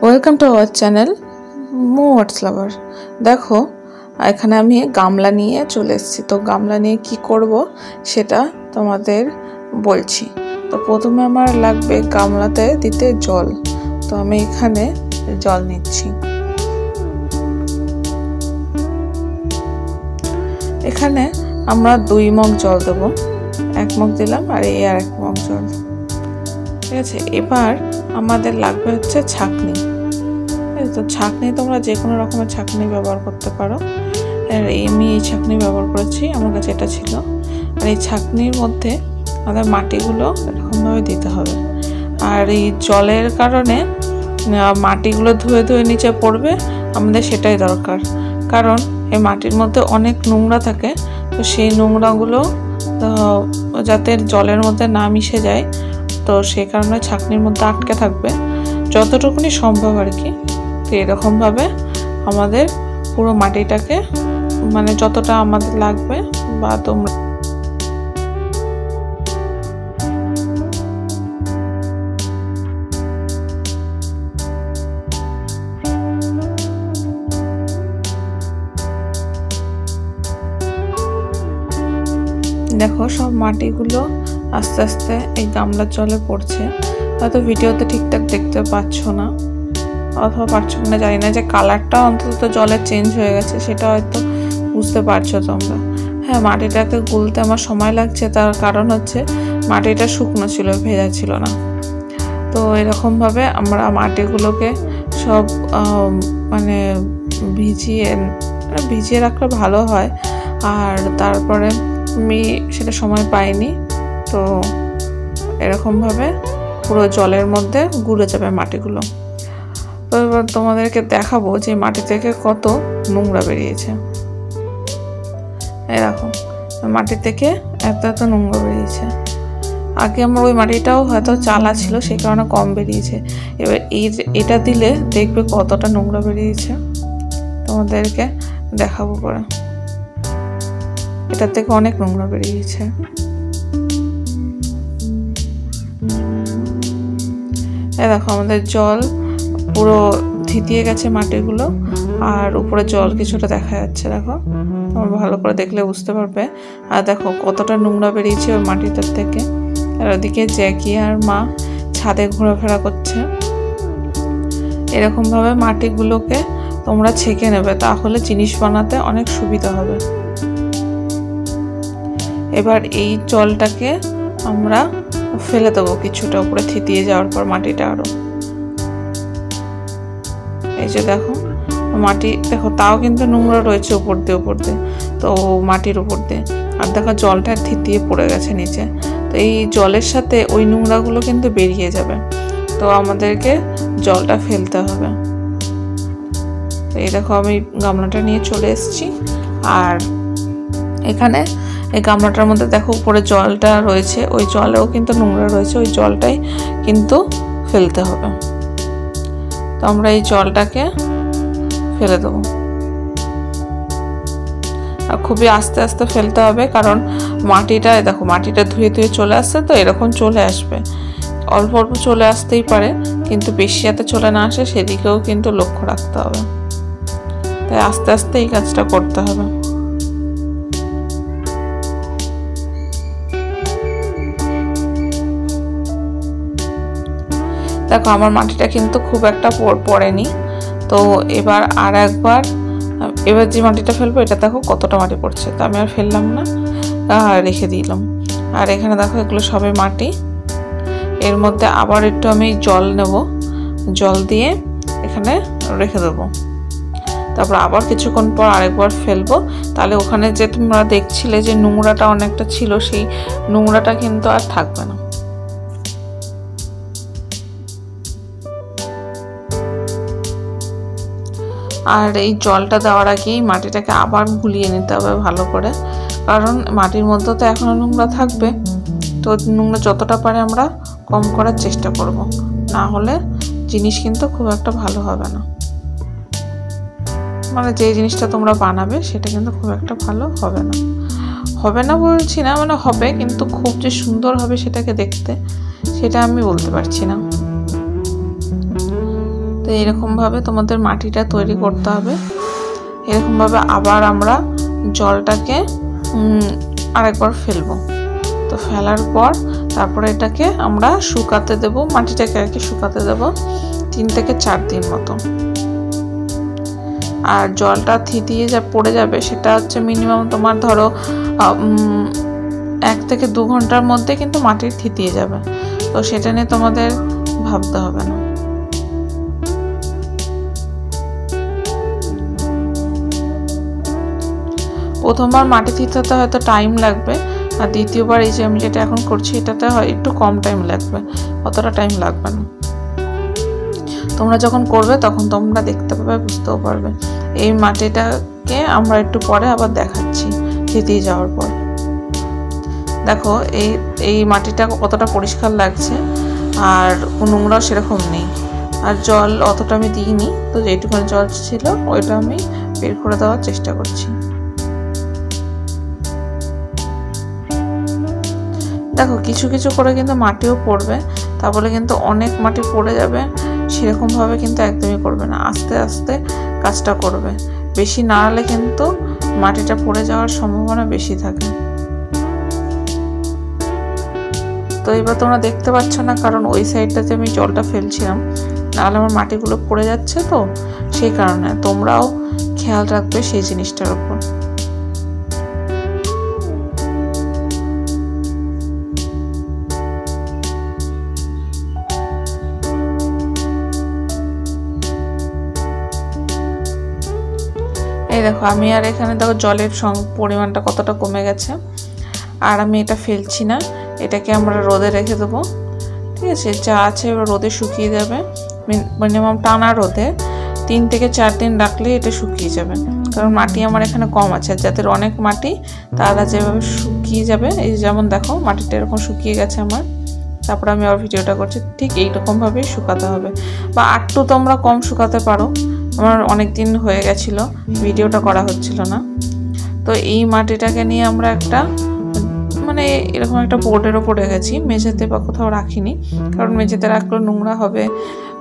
Welcome to our channel Mo arts lover. দেখো এখানে আমি গামলা নিয়ে চলে এসেছি। তো গামলা নিয়ে কি করব সেটা তোমাদের বলছি। তো প্রথমে আমার লাগবে গামলাতে দিতে জল। তো আমি এখানে জল নিচ্ছি। এখানে আমরা 2 মগ জল দেবো। 1 মগ দিলাম আর এই আর 1 মগ জল, ঠিক আছে। এবার আমাদের লাগবে হচ্ছে ছাঁকনি। তো ছাঁকনি তোমরা যে কোনো রকমের ছাঁকনি ব্যবহার করতে পারো। আর আমি এই ছাঁকনি ব্যবহার করেছি, আমার কাছে এটা ছিল। আর এই ছাঁকনির মধ্যে আমাদের মাটিগুলো এরকমভাবে দিতে হবে। আর এই জলের কারণে মাটিগুলো ধুয়ে ধুয়ে নিচে পড়বে, আমাদের সেটাই দরকার। কারণ এই মাটির মধ্যে অনেক নোংরা থাকে, তো সেই নোংরাগুলো যাতে জলের মধ্যে না মিশে যায়, তো সেই কারণে ছাঁকনির মধ্যে আটকে থাকবে যতটুকুনি সম্ভব আর কি। তো এরকমভাবে আমাদের পুরো মাটিটাকে মানে যতটা আমাদের লাগবে বা তোমরা দেখো সব মাটিগুলো আস্তে আস্তে এই গামলার জলে পড়ছে। হয়তো ভিডিওতে ঠিকঠাক দেখতে পাচ্ছ না, অথবা পারছো না জানি না, যে কালারটা অন্তত জলের চেঞ্জ হয়ে গেছে সেটা হয়তো বুঝতে পারছো তোমরা। হ্যাঁ, মাটিটাকে গুলতে আমার সময় লাগছে, তার কারণ হচ্ছে মাটিটা শুকনো ছিল, ভেজা ছিল না। তো এরকমভাবে আমরা মাটিগুলোকে সব মানে ভিজিয়ে রাখলে ভালো হয়। আর তারপরে আমি সেটা সময় পাইনি, তো এরকমভাবে পুরো জলের মধ্যে গুলে যাবে মাটিগুলো। তো এবার তোমাদেরকে দেখাবো যে মাটি থেকে কত নোংরা বেরিয়েছে। এরকম মাটি থেকে এত এত নোংরা বেরিয়েছে। আগে আমার ওই মাটিটাও হয়তো চালা ছিল, সেই কারণে কম বেরিয়েছে। এবার এটা দিলে দেখবে কতটা নোংরা বেরিয়েছে, তোমাদেরকে দেখাবো পরে। এটার থেকে অনেক নোংরা বেরিয়েছে। দেখো আমাদের জল পুরো থিতিয়ে গেছে মাটিগুলো, আর উপরে জল কিছুটা দেখা যাচ্ছে। দেখো তোমরা ভালো করে দেখলে বুঝতে পারবে। আর দেখো কতটা নোংরা বেরিয়েছে ওই মাটিটার থেকে। আর ওদিকে জ্যাকি আর মা ছাদে ঘোরাফেরা করছে। এরকমভাবে মাটিগুলোকে তোমরা ছেঁকে নেবে, তাহলে জিনিস বানাতে অনেক সুবিধা হবে। এবার এই জলটাকে আমরা ফেলে দেবো কিছুটা উপরে থিতিয়ে যাওয়ার পর মাটিটা আরো। এই যে দেখো মাটি, দেখো তাও কিন্তু নোংরা রয়েছে উপর দিয়ে তো মাটির উপর দিয়ে। আর দেখো জলটা থিতিয়ে পড়ে গেছে নিচে। তো এই জলের সাথে ওই নোংরাগুলো কিন্তু বেরিয়ে যাবে, তো আমাদেরকে জলটা ফেলতে হবে। তো এই দেখো আমি গামলাটা নিয়ে চলে এসেছি। আর এখানে এই গামলাটার মধ্যে দেখো উপরে জলটা রয়েছে, ওই জলেও কিন্তু নোংরা রয়েছে, ওই জলটাই কিন্তু ফেলতে হবে। তো আমরা এই জলটাকে ফেলে দেবো। আর খুবই আস্তে আস্তে ফেলতে হবে, কারণ মাটিটা দেখো মাটিটা ধুয়ে ধুয়ে চলে আসছে, তো এরকম চলে আসবে। অল্প অল্প চলে আসতেই পারে, কিন্তু বেশি যাতে চলে না আসে সেদিকেও কিন্তু লক্ষ্য রাখতে হবে। তাই আস্তে আস্তে এই কাজটা করতে হবে। দেখো আমার মাটিটা কিন্তু খুব একটা পড়েনি। তো এবার আর একবার, এবার যে মাটিটা ফেলবো এটা দেখো কতটা মাটি পড়ছে, তো আমি আর ফেললাম না, রেখে দিলাম। আর এখানে দেখো এগুলো সবে মাটি। এর মধ্যে আবার একটু আমি জল নেব, জল দিয়ে এখানে রেখে দেবো। তারপর আবার কিছুক্ষণ পর আরেকবার ফেলবো, তাহলে ওখানে যে তোমরা দেখছিলে যে নোংরাটা অনেকটা ছিল, সেই নোংরাটা কিন্তু আর থাকবে না। আর এই জলটা দেওয়ার আগেই মাটিটাকে আবার গুলিয়ে নিতে হবে ভালো করে, কারণ মাটির মধ্যে তো এখনো নোংরা থাকবে। তো নোংরা যতটা পারে আমরা কম করার চেষ্টা করব, না হলে জিনিস কিন্তু খুব একটা ভালো হবে না। মানে যে জিনিসটা তোমরা বানাবে সেটা কিন্তু খুব একটা ভালো হবে না বলছি না, মানে হবে, কিন্তু খুব যে সুন্দর হবে সেটাকে দেখতে, সেটা আমি বলতে পারছি না। তো এরকমভাবে তোমাদের মাটিটা তৈরি করতে হবে। এরকমভাবে আবার আমরা জলটাকে আরেকবার ফেলবো। তো ফেলার পর তারপরে এটাকে আমরা শুকাতে দেব, মাটিটাকে আর কি শুকাতে দেব 3 থেকে 4 দিন মতো। আর জলটা থিতিয়ে যা পড়ে যাবে সেটা হচ্ছে মিনিমাম তোমার ধরো 1 থেকে 2 ঘন্টার মধ্যে কিন্তু মাটির থিতিয়ে যাবে। তো সেটা নিয়ে তোমাদের ভাবতে হবে না। প্রথমবার মাটি থিতাতে হয়তো টাইম লাগবে, আর দ্বিতীয়বার এই যে আমি যেটা এখন করছি এটাতে হয় একটু কম টাইম লাগবে, অতটা টাইম লাগবে না। তোমরা যখন করবে তখন তোমরা দেখতে পাবে, বুঝতেও পারবে। এই মাটিটাকে আমরা একটু পরে আবার দেখাচ্ছি থিতিয়ে যাওয়ার পর। দেখো এই মাটিটা কতটা পরিষ্কার লাগছে, আর নোংরাও সেরকম নেই, আর জল অতটা আমি দিইনি। তো যেটুকুনি জল ছিল ওইটা আমি বের করে দেওয়ার চেষ্টা করছি। দেখো কিছু কিছু করে কিন্তু মাটিও পড়বে, তা বলে কিন্তু অনেক মাটি পড়ে যাবে সেরকমভাবে কিন্তু একদমই করবে না, আস্তে আস্তে কাজটা করবে। বেশি নাড়ালে কিন্তু মাটিটা পড়ে যাওয়ার সম্ভাবনা বেশি থাকে। তো এবার তোমরা দেখতে পাচ্ছ না, কারণ ওই সাইডটাতে আমি জলটা ফেলছিলাম, নাহলে আমার মাটিগুলো পড়ে যাচ্ছে, তো সেই কারণে তোমরাও খেয়াল রাখবে সেই জিনিসটার উপর। এই দেখো আমি আর এখানে দেখো জলের পরিমাণটা কতটা কমে গেছে। আর আমি এটা ফেলছি না, এটাকে আমরা রোদে রেখে দেবো। ঠিক আছে, যা আছে এবার রোদে শুকিয়ে যাবে, মিনিমাম টানা রোদে 3 থেকে 4 দিন রাখলে এটা শুকিয়ে যাবে। কারণ মাটি আমার এখানে কম আছে, যাদের অনেক মাটি তারা যেভাবে শুকিয়ে যাবে, এই যেমন দেখো মাটিটা এরকম শুকিয়ে গেছে আমার। তারপর আমি আর ভিডিওটা করছি, ঠিক এইরকমভাবেই শুকাতে হবে, বা একটু তোমরা কম শুকাতে পারো। আমার অনেক দিন হয়ে গেছিলো ভিডিওটা করা হচ্ছিল না। তো এই মাটিটাকে নিয়ে আমরা একটা মানে এরকম একটা বোর্ডের ওপর রেখেছি, মেঝেতে বা কোথাও রাখিনি, কারণ মেঝেতে রাখলেও নোংরা হবে,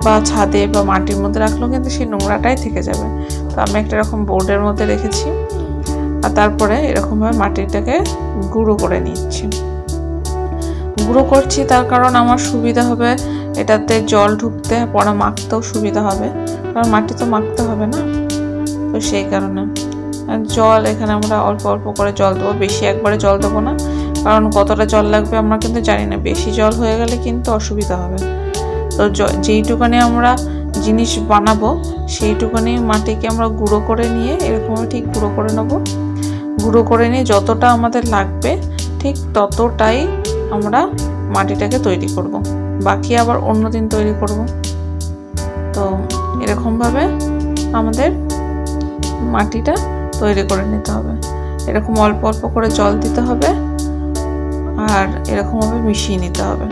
বা ছাদে বা মাটির মধ্যে রাখলেও কিন্তু সেই নোংরাটাই থেকে যাবে। তো আমি একটা এরকম বোর্ডের মধ্যে রেখেছি, আর তারপরে এরকমভাবে মাটিটাকে গুঁড়ো করে নিচ্ছি। গুঁড়ো করছি তার কারণ আমার সুবিধা হবে, এটাতে জল ঢুকতে পরে মাখতেও সুবিধা হবে, কারণ মাটি তো মাখতে হবে না। তো সেই কারণে জল এখানে আমরা অল্প অল্প করে জল দেবো, বেশি একবারে জল দেবো না, কারণ কতটা জল লাগবে আমরা কিন্তু জানি না, বেশি জল হয়ে গেলে কিন্তু অসুবিধা হবে। তো যেইটুকানি আমরা জিনিস বানাবো সেইটুকানি মাটিকে আমরা গুঁড়ো করে নিয়ে এরকম ঠিক গুঁড়ো করে নেবো। গুঁড়ো করে নিয়ে যতটা আমাদের লাগবে ঠিক ততটাই আমরা মাটিটাকে তৈরি করব, বাকি আবার অন্য দিন তৈরি করব। তো এরকমভাবে আমাদের মাটিটা তৈরি করে নিতে হবে। এরকম অল্প অল্প করে জল দিতে হবে, আর এরকমভাবে মিশিয়ে নিতে হবে।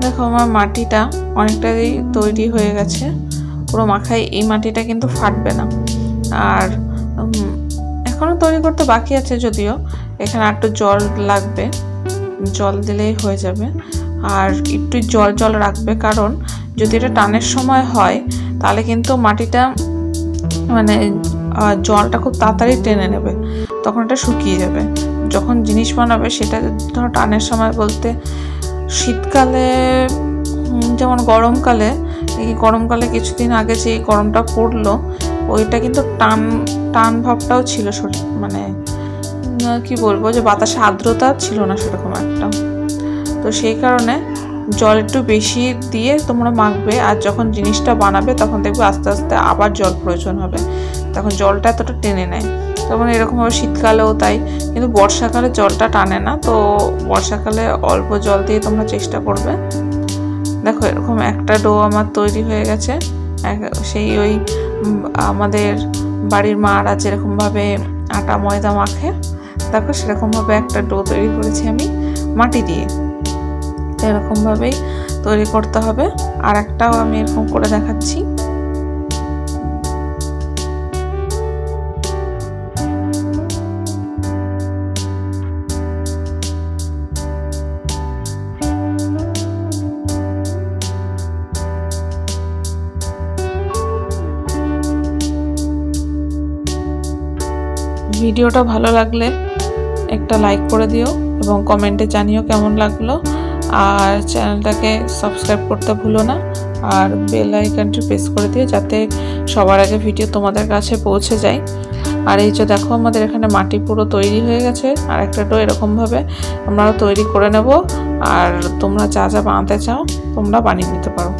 দেখো আমার মাটিটা অনেকটাই তৈরি হয়ে গেছে, পুরো মাখায়। এই মাটিটা কিন্তু ফাটবে না, আর এখনো তৈরি করতে বাকি আছে, যদিও এখানে একটু জল লাগবে, জল দিলেই হয়ে যাবে। আর একটু জল জল রাখবে, কারণ যদি এটা টানের সময় হয় তাহলে কিন্তু মাটিটা মানে জলটা খুব তাড়াতাড়ি টেনে নেবে, তখন এটা শুকিয়ে যাবে। যখন জিনিস বানাবে সেটা ধরো টানের সময় বলতে শীতকালে, যেমন গরমকালে এই গরমকালে কিছুদিন আগে যে গরমটা পড়লো ওইটা কিন্তু টান টান ভাবটাও ছিল, মানে কি বলবো যে বাতাসে আর্দ্রতা ছিল না সেরকম একটা। তো সেই কারণে জল একটু বেশি দিয়ে তোমরা মাখবে, আর যখন জিনিসটা বানাবে তখন দেখবে আস্তে আস্তে আবার জল প্রয়োজন হবে, তখন জলটা এতটা টেনে নেয়। তখন এরকমভাবে শীতকালেও তাই, কিন্তু বর্ষাকালে জলটা টানে না। তো বর্ষাকালে অল্প জল দিয়ে তোমরা চেষ্টা করবে। দেখো এরকম একটা ডো আমার তৈরি হয়ে গেছে, সেই ওই আমাদের বাড়ির মারা যেরকমভাবে আটা ময়দা মাখে দেখো সেরকমভাবে একটা ডো তৈরি করেছি আমি মাটি দিয়ে। এরকমভাবেই তৈরি করতে হবে। আর একটাও আমি এরকম করে দেখাচ্ছি। ভিডিওটা ভালো লাগলে একটা লাইক করে দিও এবং কমেন্টে জানিও কেমন লাগলো। আর চ্যানেলটাকে সাবস্ক্রাইব করতে ভুলো না, আর বেল আইকনটি প্রেস করে দিও যাতে সবার আগে ভিডিও তোমাদের কাছে পৌঁছে যায়। আর এই যে দেখো আমাদের এখানে মাটি পুরো তৈরি হয়ে গেছে, আর একটা ডো এরকমভাবে আমরা তৈরি করে নেব। আর তোমরা যা যা বানাতে চাও তোমরা বানিয়ে নিতে পারো।